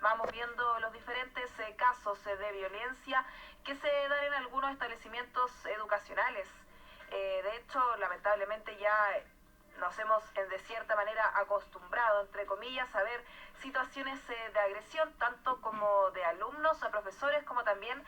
vamos viendo los diferentes casos de violencia que se dan en algunos establecimientos educacionales. De hecho, lamentablemente ya nos hemos de cierta manera acostumbrado, entre comillas, a ver situaciones de agresión, tanto como de alumnos a profesores, como también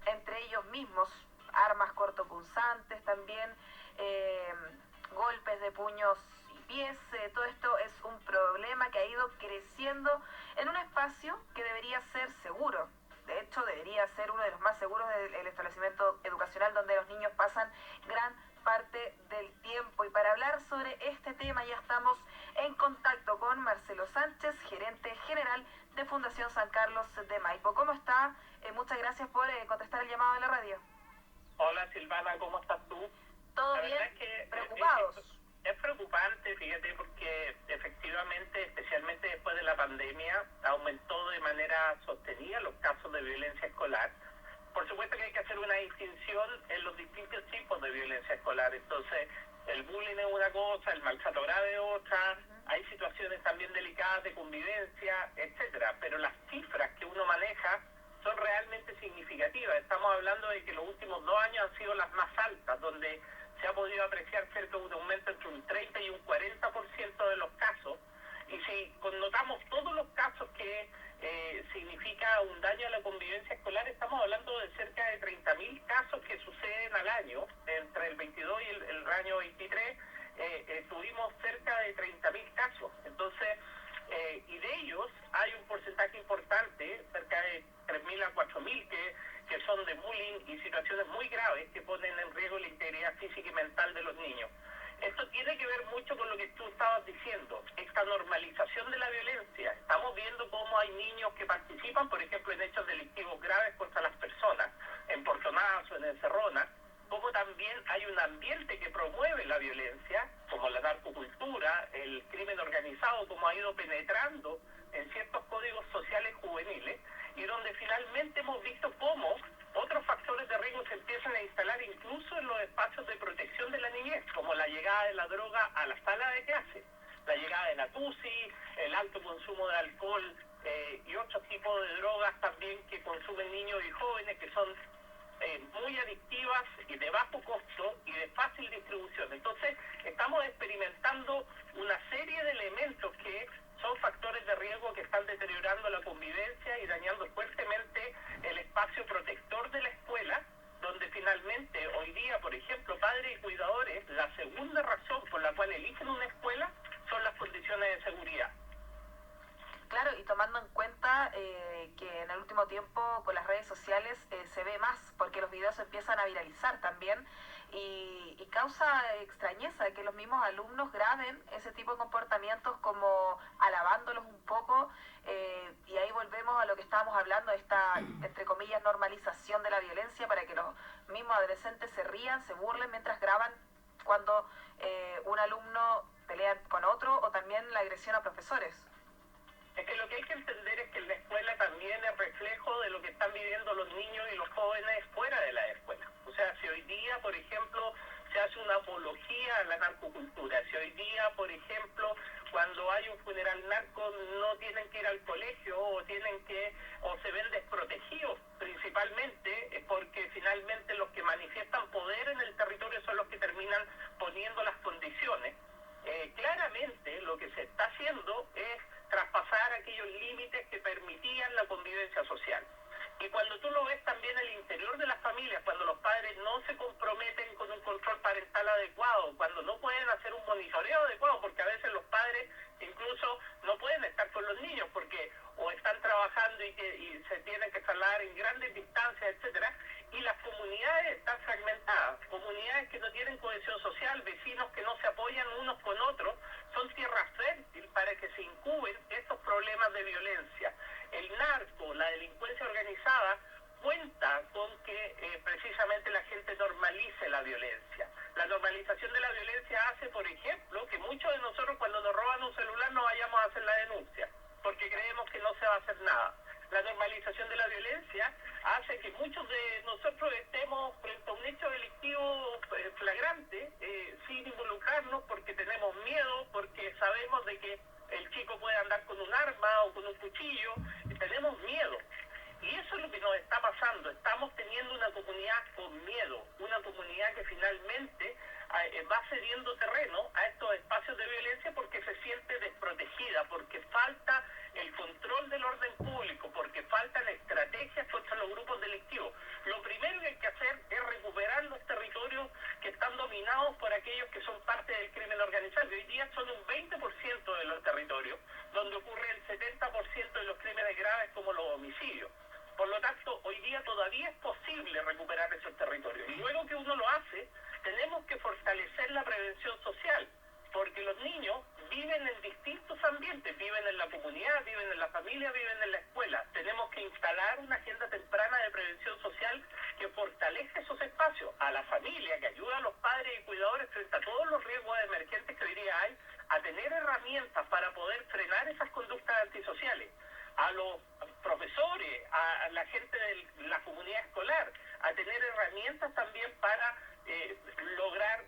entre ellos mismos, armas cortopunzantes también, golpes de puños y pies. Todo esto es un problema que ha ido creciendo en un espacio que debería ser seguro. De hecho, debería ser uno de los más seguros del establecimiento educacional, donde los niños pasan gran parte del tiempo. Y para hablar sobre este tema ya estamos en contacto con Marcelo Sánchez, gerente general de Fundación San Carlos de Maipo. ¿Cómo está? Muchas gracias por contestar el llamado de la radio. Hola Silvana, ¿cómo estás tú? ¿Todo bien? Es que, ¿Preocupados? Es preocupante, fíjate, porque efectivamente, especialmente después de la pandemia, aumentó de manera sostenida los casos de violencia escolar. Por supuesto que hay que hacer una distinción en los distintos tipos de violencia escolar. Entonces, el bullying es una cosa, el maltrato grave es otra, hay situaciones también delicadas de convivencia, etcétera. Pero las cifras que uno maneja son realmente significativas. Estamos hablando de que los últimos 2 años han sido las más altas, donde se ha podido apreciar cerca de un aumento entre un 30 y un 40% de los casos. Y si connotamos todos los casos que significa un daño a la convivencia escolar, estamos hablando de cerca de 30.000 casos que suceden al año. Entre el 22 y el año 23 tuvimos cerca de 30.000 casos. Entonces, y de ellos hay un porcentaje importante, cerca de 3.000 a 4.000, que son de bullying y situaciones muy graves que ponen en riesgo la integridad física y mental de los niños. Esto tiene que ver mucho con lo que tú estabas diciendo, esta normalización de la violencia. Estamos viendo cómo hay niños que participan, por ejemplo, en hechos delictivos graves contra las personas, en portonazos, en encerronas, como también hay un ambiente que promueve la violencia, como la narcocultura, el crimen organizado, como ha ido penetrando en ciertos códigos sociales juveniles, y donde finalmente hemos visto cómo otros factores de riesgo se empiezan a instalar incluso en los espacios de protección de la niñez, como la llegada de la droga a la sala de clase, la llegada de la TUSI, el alto consumo de alcohol y otros tipos de drogas también que consumen niños y jóvenes, que son muy adictivas y de bajo costo y de fácil distribución. Entonces, estamos experimentando una serie de elementos que son factores de riesgo que están deteriorando la convivencia y dañando fuertemente el espacio protector de la escuela, donde finalmente hoy día, por ejemplo, padres y cuidadores, la segunda razón por la cual eligen una escuela son las condiciones de seguridad. Claro, y tomando en cuenta que en el último tiempo con las redes sociales se ve más, porque los videos empiezan a viralizar también, y causa extrañeza que los mismos alumnos graben ese tipo de comportamientos como alabándolos un poco, y ahí volvemos a lo que estábamos hablando, esta, entre comillas, normalización de la violencia, para que los mismos adolescentes se rían, se burlen mientras graban cuando un alumno pelea con otro, o también la agresión a profesores. Es que lo que hay que entender es que la escuela también es reflejo de lo que están viviendo los niños y los jóvenes fuera de la escuela. O sea, si hoy día, por ejemplo, se hace una apología a la narcocultura, si hoy día, por ejemplo, cuando hay un funeral narco no tienen que ir al colegio o se ven desprotegidos, principalmente porque finalmente los que manifiestan poder en el territorio son los que terminan poniendo las condiciones. Claramente lo que se está haciendo es traspasar aquellos límites que permitían la convivencia social. Y cuando tú lo ves también al interior de las familias, cuando los padres no se comprometen con un control parental adecuado, cuando no pueden hacer un monitoreo adecuado, porque a veces los padres incluso no pueden estar con los niños porque o están trabajando y se tienen que trasladar en grandes distancias, etcétera, y las comunidades están fragmentadas, comunidades que no tienen cohesión social, vecinos que no se apoyan unos con otros, son tierra fértil para que se incuben estos problemas de violencia. El narco, la delincuencia organizada, cuenta con que precisamente la gente normalice la violencia. La normalización de la violencia hace, por ejemplo, que muchos de nosotros cuando nos roban un celular no vayamos a hacer la denuncia, porque creemos que no se va a hacer nada. La normalización de la violencia hace que muchos de nosotros estemos frente a un hecho delictivo flagrante, sin involucrarnos, porque tenemos miedo, porque sabemos de que el chico puede andar con un arma o con un cuchillo, que finalmente va cediendo terreno a estos espacios de violencia porque se siente desprotegida, porque falta el control del orden público, porque faltan estrategias contra los grupos delictivos. Lo primero que hay que hacer es recuperar los territorios que están dominados por aquellos que son parte del crimen organizado. Hoy día son un 20% de los territorios, donde ocurre el 70% de los crímenes graves como los homicidios. Por lo tanto, hoy día todavía es posible recuperar esos territorios. Y luego que uno lo hace, tenemos que fortalecer la prevención social, porque los niños viven en distintos ambientes, viven en la comunidad, viven en la familia, viven en la escuela. Tenemos que instalar una agenda temprana de prevención social que fortalezca esos espacios, a la familia, que ayuda a los padres y cuidadores frente a todos los riesgos emergentes que hoy día hay, a tener herramientas para poder frenar esas conductas antisociales, a los profesores, a la gente de la comunidad escolar, a tener herramientas también para lograr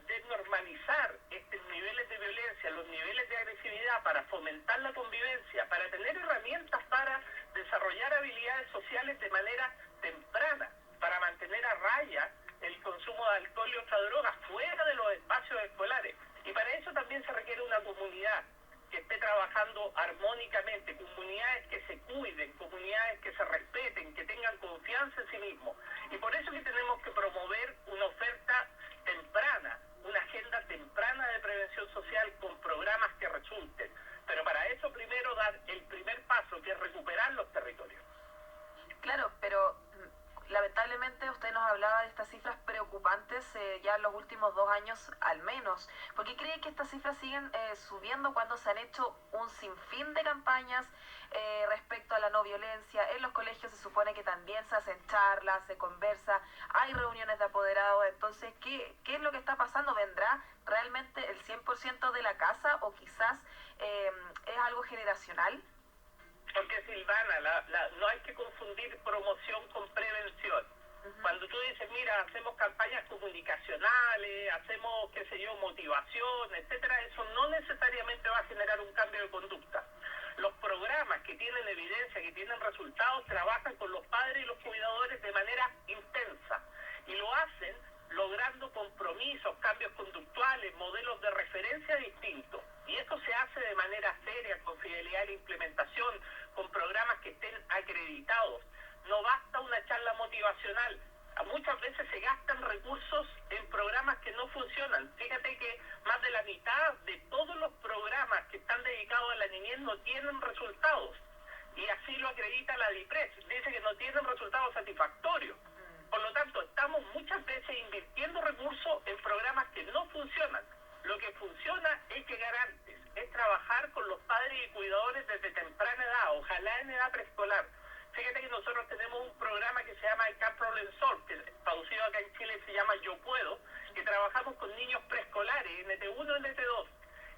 desnormalizar estos niveles de violencia, los niveles de agresividad, para fomentar la convivencia, para tener herramientas para desarrollar habilidades sociales de manera temprana, para mantener a raya el consumo de alcohol y otras drogas fuera de los espacios escolares. Y para eso también se requiere una comunidad que esté trabajando armónicamente, comunidades que se cuiden, comunidades que se respeten, que tengan confianza en sí mismos. Y por eso que tenemos que promover una oferta temprana, una agenda temprana de prevención social con programas que resulten. Pero para eso primero dar el primer paso, que es recuperar los territorios. Claro, pero lamentablemente usted nos hablaba de estas cifras preocupantes ya en los últimos 2 años al menos. ¿Por qué cree que estas cifras siguen subiendo cuando se han hecho un sinfín de campañas respecto a la no violencia? En los colegios se supone que también se hacen charlas, se conversa, hay reuniones de apoderados. Entonces, ¿qué es lo que está pasando? ¿Vendrá realmente el 100% de la casa o quizás es algo generacional? Porque, Silvana, no hay que confundir promoción con prevención. Cuando tú dices, mira, hacemos campañas comunicacionales, hacemos, qué sé yo, motivación, etcétera, eso no necesariamente va a generar un cambio de conducta. Los programas que tienen evidencia, que tienen resultados, trabajan con los padres y los cuidadores de manera intensa. Y lo hacen logrando compromisos, cambios conductuales, modelos de referencia distintos. Y esto se hace de manera seria, con fidelidad en la implementación, con programas que estén acreditados. No basta una charla motivacional. Muchas veces se gastan recursos en programas que no funcionan. Fíjate que más de la mitad de todos los programas que están dedicados a la niñez no tienen resultados. Y así lo acredita la DIPRES. Dice que no tienen resultados satisfactorios. Por lo tanto, estamos muchas veces invirtiendo recursos en programas que no funcionan. Lo que funciona es llegar antes, es trabajar con los padres y cuidadores desde temprana edad, ojalá en edad preescolar. Fíjate que nosotros tenemos un programa que se llama I Can Problem Solve, que traducido acá en Chile se llama Yo Puedo, que trabajamos con niños preescolares, NT1 y NT2,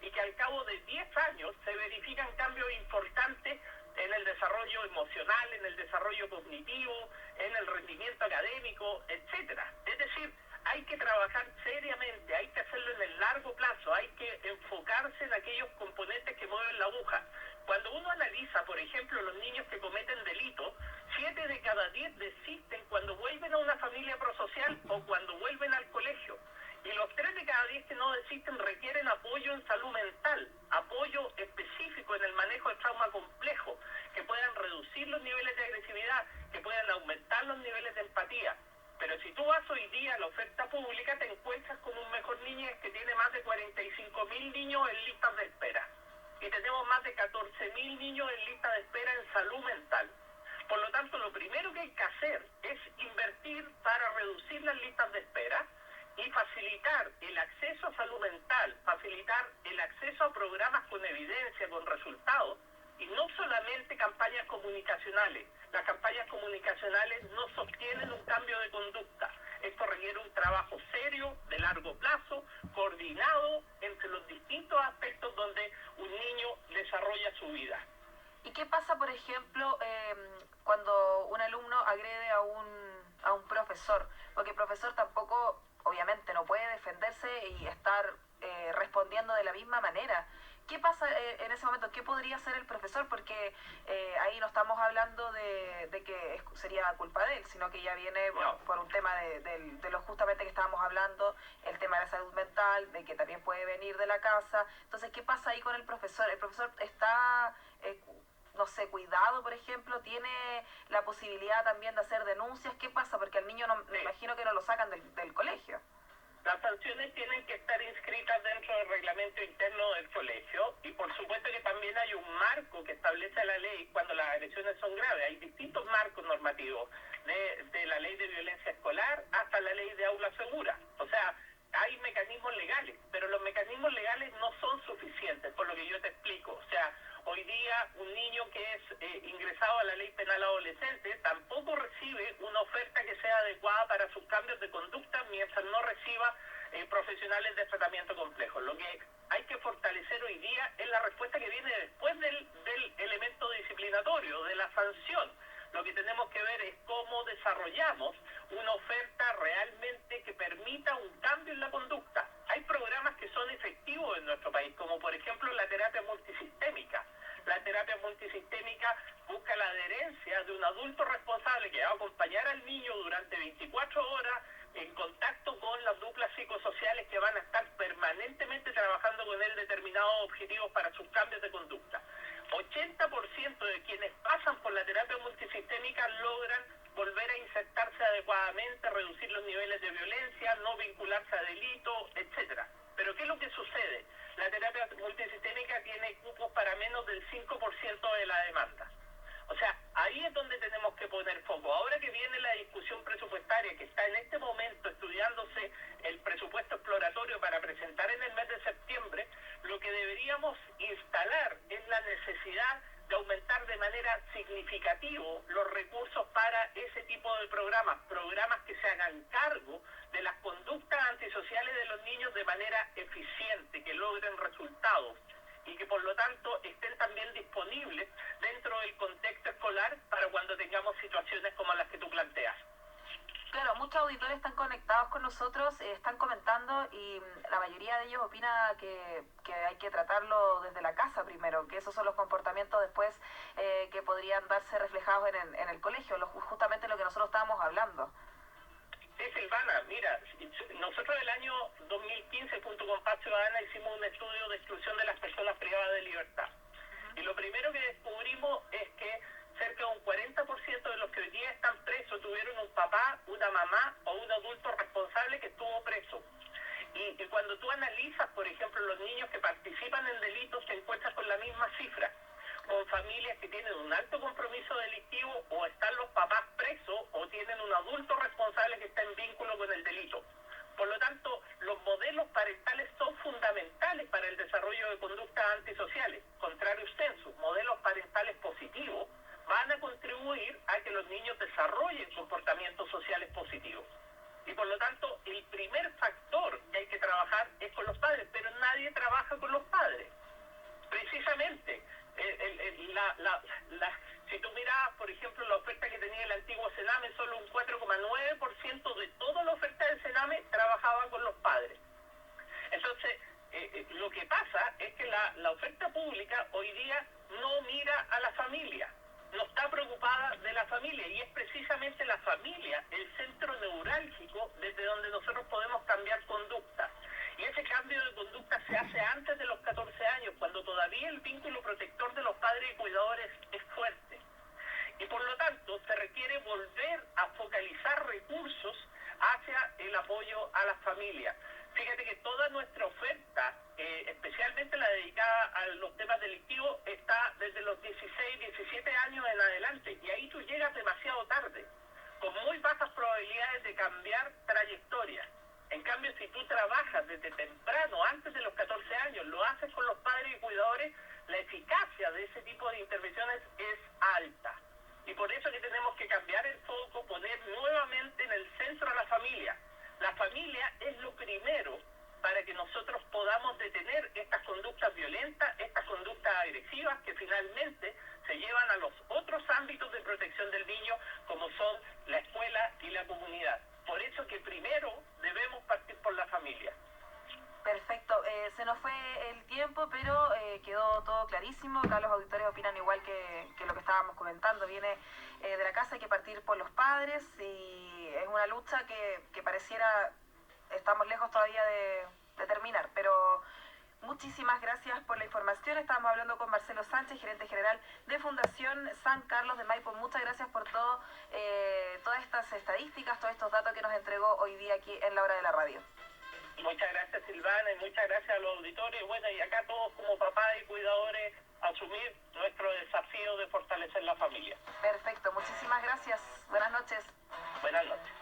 y que al cabo de 10 años se verifican cambios importantes en el desarrollo emocional, en el desarrollo cognitivo, en el rendimiento académico, etcétera. Es decir, hay que trabajar seriamente, hay que hacerlo en el largo plazo, hay que enfocarse en aquellos componentes que mueven la aguja. Cuando uno analiza, por ejemplo, los niños que cometen delitos, 7 de cada 10 desisten cuando vuelven a una familia prosocial o cuando vuelven al colegio. Y los 3 de cada 10 que no desisten requieren apoyo en salud mental, apoyo específico en el manejo de trauma complejo, que puedan reducir los niveles de agresividad, que puedan aumentar los niveles de empatía. Pero si tú vas hoy día a la oferta pública, te encuentras con un mejor niñez que tiene más de 45.000 niños en listas de espera. Y tenemos más de 14.000 niños en lista de espera en salud mental. Por lo tanto, lo primero que hay que hacer es invertir para reducir las listas de espera y facilitar el acceso a salud mental, facilitar el acceso a programas con evidencia, con resultados, y no solamente campañas comunicacionales. Las campañas comunicacionales no sostienen un cambio de conducta. Esto requiere un trabajo serio, de largo plazo, coordinado entre los distintos aspectos donde un niño desarrolla su vida. ¿Y qué pasa, por ejemplo, cuando un alumno agrede a un profesor? Porque el profesor tampoco, obviamente, no puede defenderse y estar respondiendo de la misma manera. ¿Qué pasa en ese momento? ¿Qué podría hacer el profesor? Porque ahí no estamos estamos hablando de que sería culpa de él, sino que ya viene por un tema de lo justamente que estábamos hablando, el tema de la salud mental, de que también puede venir de la casa. Entonces, ¿qué pasa ahí con el profesor? ¿El profesor está, no sé, cuidado, por ejemplo? ¿Tiene la posibilidad también de hacer denuncias? ¿Qué pasa? Porque al niño me imagino que no lo sacan del colegio. Las sanciones tienen que estar inscritas dentro del reglamento interno del colegio y por supuesto que también hay un marco que establece la ley cuando las agresiones son graves. Hay distintos marcos normativos, de la ley de violencia escolar hasta la ley de aula segura. O sea, hay mecanismos legales, pero los mecanismos legales no son suficientes, por lo que yo te explico. O sea, hoy día un niño que es ingresado a la ley penal adolescente tampoco recibe una oferta que sea adecuada para sus cambios de conducta mientras no reciba profesionales de tratamiento complejo. Lo que hay que fortalecer hoy día es la respuesta que viene después del elemento disciplinatorio, de la sanción. Lo que tenemos que ver es cómo desarrollamos una oferta realmente que permita un cambio en la conducta. Hay programas que son efectivos en nuestro país, como por ejemplo la terapia multisistémica. La terapia multisistémica busca la adherencia de un adulto responsable que va a acompañar al niño durante 24 horas en contacto con las duplas psicosociales que van a estar permanentemente trabajando con él determinados objetivos para sus cambios de conducta. 80% de quienes pasan por la terapia multisistémica logran volver a insertarse adecuadamente, reducir los niveles de violencia, no vincularse a delitos, etcétera. Pero ¿qué es lo que sucede? La terapia multisistémica tiene cupos para menos del 5% de la demanda. O sea, ahí es donde tenemos que poner foco. Ahora que viene la discusión presupuestaria, que está en este momento estudiándose el presupuesto exploratorio para presentar en el mes de septiembre, lo que deberíamos instalar es la necesidad de aumentar de manera significativa los recursos para ese tipo de programas que se hagan cargo de las conductas antisociales de los niños de manera eficiente, que logren resultados y que por lo tanto estén también disponibles dentro del contexto escolar para cuando tengamos situaciones como las que tú planteas. Claro, muchos auditores están conectados con nosotros, están comentando y la mayoría de ellos opina que hay que tratarlo desde la casa primero, que esos son los comportamientos después que podrían darse reflejados en el colegio, justamente lo que nosotros estábamos hablando. Sí, Silvana, mira, nosotros el año 2015 junto con Paz Ciudadana hicimos un estudio de exclusión de las personas privadas de libertad. Y lo primero que descubrimos es que cerca de un 40% de los que hoy día están presos tuvieron un papá, una mamá o un adulto responsable que estuvo preso. Y cuando tú analizas, por ejemplo, los niños que participan en delitos, te encuentras con la misma cifra, con familias que tienen un alto compromiso delictivo o están los papás presos o tienen un adulto responsable que está en vínculo con el delito. Por lo tanto, los modelos parentales son fundamentales para el desarrollo de conductas antisociales. Contrario sensu, modelos parentales positivos van a contribuir a que los niños desarrollen comportamientos sociales positivos. Y por lo tanto, el primer factor que hay que trabajar es con los padres, pero nadie trabaja con los padres. Precisamente, si tú mirabas, por ejemplo, la oferta que tenía el antiguo Sename, solo un 4,9% de toda la oferta del Sename trabajaba con los padres. Entonces, lo que pasa es que la oferta pública hoy día no mira a la familia, no está preocupada de la familia, y es precisamente la familia el centro neurálgico desde donde nosotros podemos cambiar conductas. Y ese cambio de conducta se hace antes de los 14 años, cuando todavía el vínculo protector de los padres y cuidadores es fuerte. Y por lo tanto, se requiere volver a focalizar recursos hacia el apoyo a las familias. Fíjate que toda nuestra oferta, especialmente la dedicada a los temas delictivos, está desde los 16, 17 años en adelante, y ahí tú llegas demasiado tarde, con muy bajas probabilidades de cambiar trayectoria. En cambio, si tú trabajas desde temprano, antes de los 14 años, lo haces con los padres y cuidadores, la eficacia de ese tipo de intervenciones es alta. Y por eso que tenemos que cambiar el foco, poner nuevamente en el centro a la familia. La familia es lo primero para que nosotros podamos detener estas conductas violentas, estas conductas agresivas que finalmente se llevan a los otros ámbitos de protección del niño, como son la escuela y la comunidad. Por eso que primero debemos partir por la familia. Perfecto, se nos fue el tiempo, pero quedó todo clarísimo. Acá los auditores opinan igual que lo que estábamos comentando. Viene de la casa, hay que partir por los padres y es una lucha que pareciera, estamos lejos todavía de terminar, pero muchísimas gracias por la información. Estábamos hablando con Marcelo Sánchez, gerente general de Fundación San Carlos de Maipo. Muchas gracias por todas estas estadísticas, todos estos datos que nos entregó hoy día aquí en la hora de la radio. Muchas gracias, Silvana, y muchas gracias a los auditores. Bueno, y acá todos como papás y cuidadores asumir nuestro desafío de fortalecer la familia. Perfecto, muchísimas gracias. Buenas noches. Buenas noches.